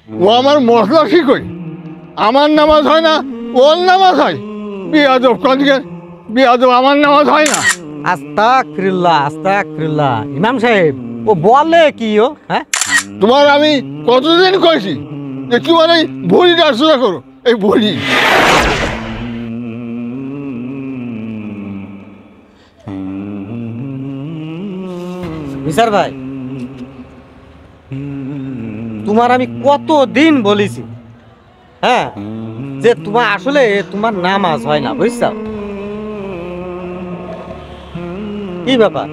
ও আমার মশলা শিখই, আমার নামাজ হয় না ওর নামাজ হয়। বিয়াদব কদিকে বিয়াদব, আমার নামাজ হয় না। আস্তাগফিরুল্লাহ আস্তাগফিরুল্লাহ। ইমাম সাহেব ও বলে কি ও? হ্যাঁ, তোমার আমি কতদিন কইছি যে কি বলে ভুড়িটা সোজা করো, এই ভুড়ি। নিসার ভাই, তোমার আমি কতদিন বলেছি হ্যাঁ যে তোমার আসলে তোমার নামাজ হয় না, বুঝছো? কি ব্যাপার,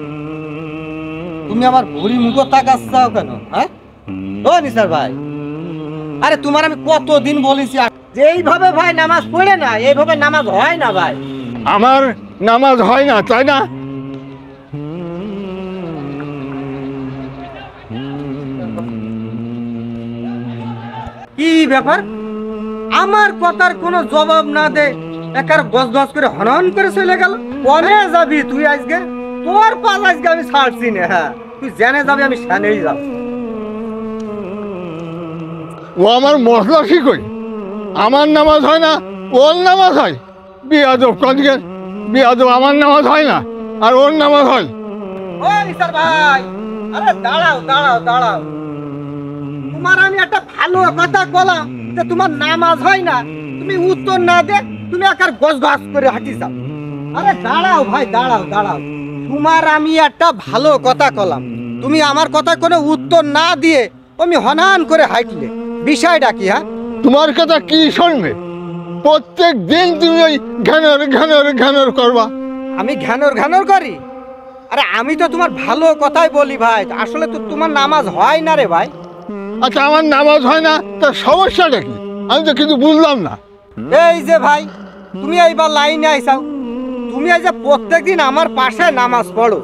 তুমি আমার ভুড়ি মুখ তাকাচ্ছাও কেন? হ্যাঁ ও নিসার ভাই, আরে তোমার আমি কতদিন বলেছি যে এইভাবে ভাই নামাজ পড়ে না, এইভাবে নামাজ হয় না ভাই। আমার নামাজ হয় না তাই না? কি ব্যাপার, আমার কথার কোনো জবাব না দে একার গজ গজ করে হনন করে চলে গেল। কনে যাবি তুই আজকে? তোর পাল আজকে আমি ছাড়ছি না। হ্যাঁ, তুই জেনে যাবি, আমি সেনেই যাব। ও আমার মশলা শিখই, আমার নামাজ হয় না ওর নামাজ হয়। বিয়াদব কদিকে বিয়াদব, আমার নামাজ হয় না আর ওর নামাজ হয়। ও নিসার ভাই, আরে দাঁড়াও দাঁড়াও দাঁড়াও, তোমার আমি একটা ভালো কথা বললাম যে তোমার নামাজ হয় না, তুমি উত্তর না দে তুমি একার গজ গজ করে হাঁটি যাও। আরে দাঁড়াও ভাই, দাঁড়াও দাঁড়াও, তোমার আমি একটা ভালো কথা কলাম, তুমি আমার কথা কোনো উত্তর না দিয়ে তুমি হনান করে হাঁটলে, বিষয়টা কি? হ্যাঁ, তোমার কথা কি শুনবে? প্রত্যেক দিন তুমি ওই ঘ্যানর ঘ্যানর ঘ্যানর করবা। আমি ঘ্যানর ঘ্যানর করি? আরে আমি তো তোমার ভালো কথাই বলি ভাই, আসলে তো তোমার নামাজ হয় না রে ভাই। আচ্ছা, আমার নামাজ হয় না তার সমস্যাটা কি? আমি তো কিছু বুঝলাম না। এই যে ভাই, তুমি এইবার লাইনে আইসাও, তুমি এই যে প্রত্যেকদিন আমার পাশে নামাজ পড়ো,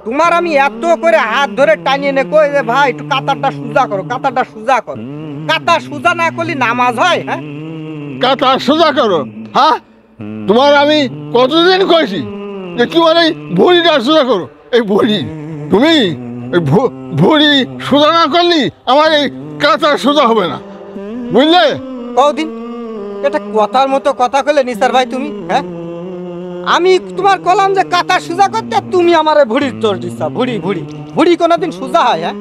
তোমার আমি এত করে হাত ধরে টানিয়ে নে কই যে ভাই একটু কাতারটা সোজা করো, কাতারটা সোজা করো। কাতার সোজা না করলে নামাজ হয়? হ্যাঁ, কাতা সোজা করো? হ্যাঁ, তোমার আমি কতদিন কইছি যে কি বলে ভুড়িটা সোজা করো, এই ভুড়ি। তুমি এই ভুড়ি সোজা না করলি আমার এই কাতা সোজা হবে না, বুঝলে? কদিন এটা কথার মতো কথা কইলে নিসার ভাই তুমি? হ্যাঁ, আমি তোমার কলাম যে কাতার সোজা করতে, আর তুমি আমারে ভুড়ির চোর দিচ্ছা। ভুড়ি ভুড়ি ভুড়ি কোনোদিন সোজা হয়? হ্যাঁ,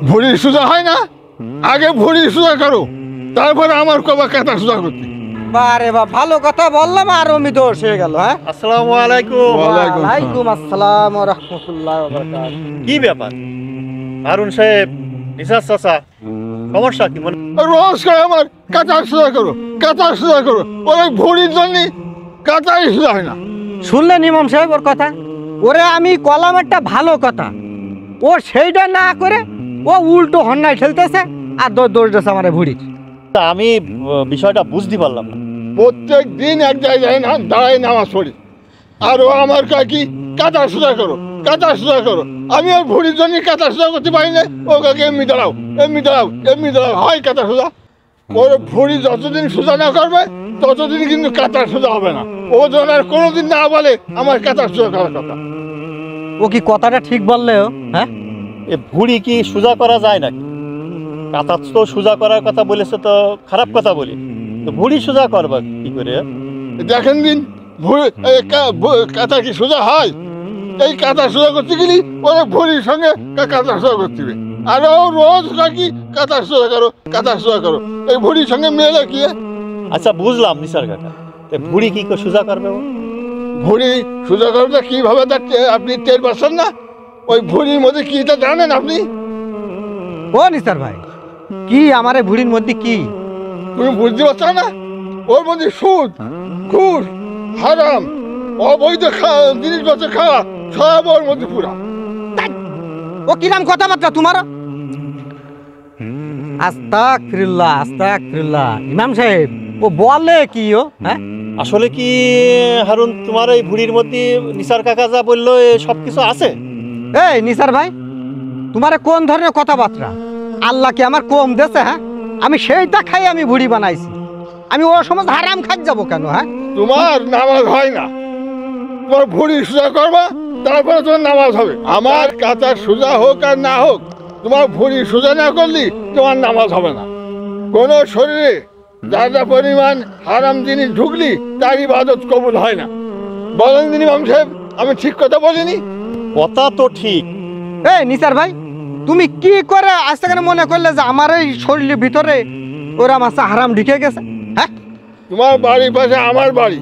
ভুড়ি সোজা হয় না। আগে ভুড়ি সোজা করো, তারপরে আমার কবা কাতা সোজা করতে। বারে বা, ভালো কথা বললাম আর অমি দোষ হয়ে গেল। হ্যাঁ, আসসালামু আলাইকুম। ওয়ালাইকুম আসসালাম ওয়া রাহমাতুল্লাহি ওয়া বারাকাতুহু। কি ব্যাপার হারুন সাহেব, নিসার চাচা, সমস্যা কি? মনে রোজ করে আমার কাতা সোজা করো, কাতা সোজা করো, ওই ভুড়ির জন্য কাতাই সোজা হয় না। শুনলেন ইমাম সাহেব ওর কথা? ওরে আমি কলাম একটা ভালো কথা, ও সেইটা না করে ও উল্টো হন্যায় ঠেলতেছে আর দোষ দিচ্ছে আমার ভুড়ি। আমি বিষয়টা বুঝতে পারলাম না। প্রত্যেক দিন এক জায়গায় না দাঁড়াই নামাজ পড়ি, আর ও আমার কাকি কাতা সোজা করো, কাতা সোজা করো। আমি ওর ভুড়ির জন্য কাতা সোজা করতে পারি না। ও কাকে এমনি দাঁড়াও, এমনি দাঁড়াও, এমনি দাঁড়াও, হয় কাতা সোজা। ওর ভুড়ি যতদিন সোজা না করবে ততদিন কিন্তু কাতা সোজা হবে না। ও যেন আর কোনোদিন না বলে আমার কাতা সোজা করার কথা। ও কি কথাটা ঠিক বললে? হ্যাঁ, এ ভুড়ি কি সোজা করা যায় নাকি? কাতা তো সোজা করার কথা বলেছে, তো খারাপ কথা বলি, তো ভুড়ি সোজা করবা কি করে? দেখেন দিন কাতা কি সোজা হয়? এই কাতা সোজা করতে গেলি ওরা ভুড়ির সঙ্গে কাতা সোজা করতে হবে। আর ও রোজ কাকি কাতা সোজা করো, কাতা সোজা করো, এই ভুড়ির সঙ্গে মেলে কি? আচ্ছা বুঝলাম নিসার কাকা, তো ভুড়ি কি করে সোজা করবে ও? ভুড়ি সোজা করতে কিভাবে আপনি টের পাচ্ছেন না? ওই ভুড়ির মধ্যে কিটা জানেন আপনি? ও নিসার ভাই, কি আমার এই ভুড়ির মধ্যে কি? তুমি বুঝতে পারছো না? ওর মধ্যে সুদ, ঘুষ, হারাম, অবৈধ জিনিসপত্র খাওয়া সব ওর মধ্যে পুরা। ও কিরাম কথাবার্তা তোমার? আস্তাগফিরুল্লাহ আস্তাগফিরুল্লাহ। ইমাম সাহেব ও বলে কি ও? হ্যাঁ, আসলে কি হারুন, তোমার এই ভুড়ির মধ্যে নিসার কাকা যা বললো সব কিছু আছে? এই নিসার ভাই, তোমারে কোন ধরনের কথাবার্তা? আল্লাহ কি আমার কম দেশে? হ্যাঁ, আমি সেইটা খাই আমি ভুড়ি বানাইছি, আমি ও সময় হারাম খাই যাবো কেন? হ্যাঁ, তোমার নামাজ হয় না, তোমার ভুড়ি সোজা করবা তারপরে তোমার নামাজ হবে। আমার কাতা সোজা হোক আর না হোক, তোমার ভুড়ি সোজা না করলি তোমার নামাজ হবে না। কোন শরীরে যা পরিমাণ হারাম জিনিস ঢুকলি তার ইবাদত কবুল হয় না। বলেন দিন ইমাম সাহেব, আমি ঠিক কথা বলিনি? কথা তো ঠিক, এই নিসার ভাই, তুমি কি করে আজ থেকে মনে করলে যে আমার এই শরীরের ভিতরে ওরা মাছ হারাম ঢুকে গেছে? হ্যাঁ, তোমার বাড়ির পাশে আমার বাড়ি,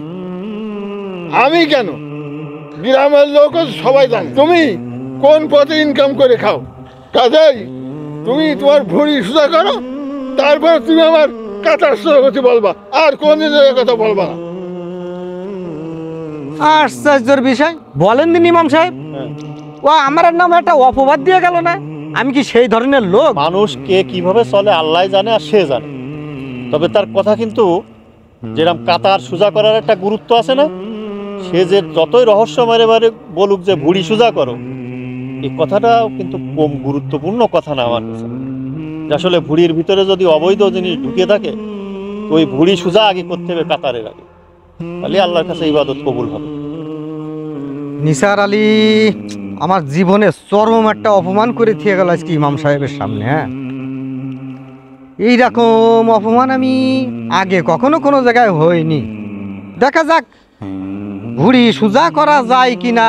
আমি কেন, গ্রামের লোকও সবাই জানে তুমি কোন পথে ইনকাম করে খাও। কাজেই তুমি তোমার ভুঁড়ি সোজা করো, তারপরে তুমি আমার কাতার সোজা করতে বলবা, আর কোনদিন কথা বলবা না। আশ্চর্যের বিষয়। বলেন দিন ইমাম সাহেব, হ্যাঁ। ও আমার নাম একটা অপবাদ দিয়ে গেল না? আমি কি সেই ধরনের লোক? মানুষ কে কিভাবে চলে আল্লাহ জানে আর সে জানে। তবে তার কথা কিন্তু যেরকম কাতার সোজা করার একটা গুরুত্ব আছে না, সে যে যতই রহস্য মারে মারে বলুক যে ভুঁড়ি সোজা করো, এই কথাটাও কিন্তু কম গুরুত্বপূর্ণ কথা না আমার কাছে। যে আসলে ভুঁড়ির ভিতরে যদি অবৈধ জিনিস ঢুকে থাকে, তো ওই ভুঁড়ি সোজা আগে করতে হবে কাতারের আগে, তাহলে আল্লাহর কাছে ইবাদত কবুল হবে। নিসার আলী আমার জীবনে চরম একটা অপমান করে দিয়ে গেল আজকে ইমাম সাহেবের সামনে। হ্যাঁ, এইরকম অপমান আমি আগে কখনো কোনো জায়গায় হয়নি। দেখা যাক ভুঁড়ি সোজা করা যায় কিনা।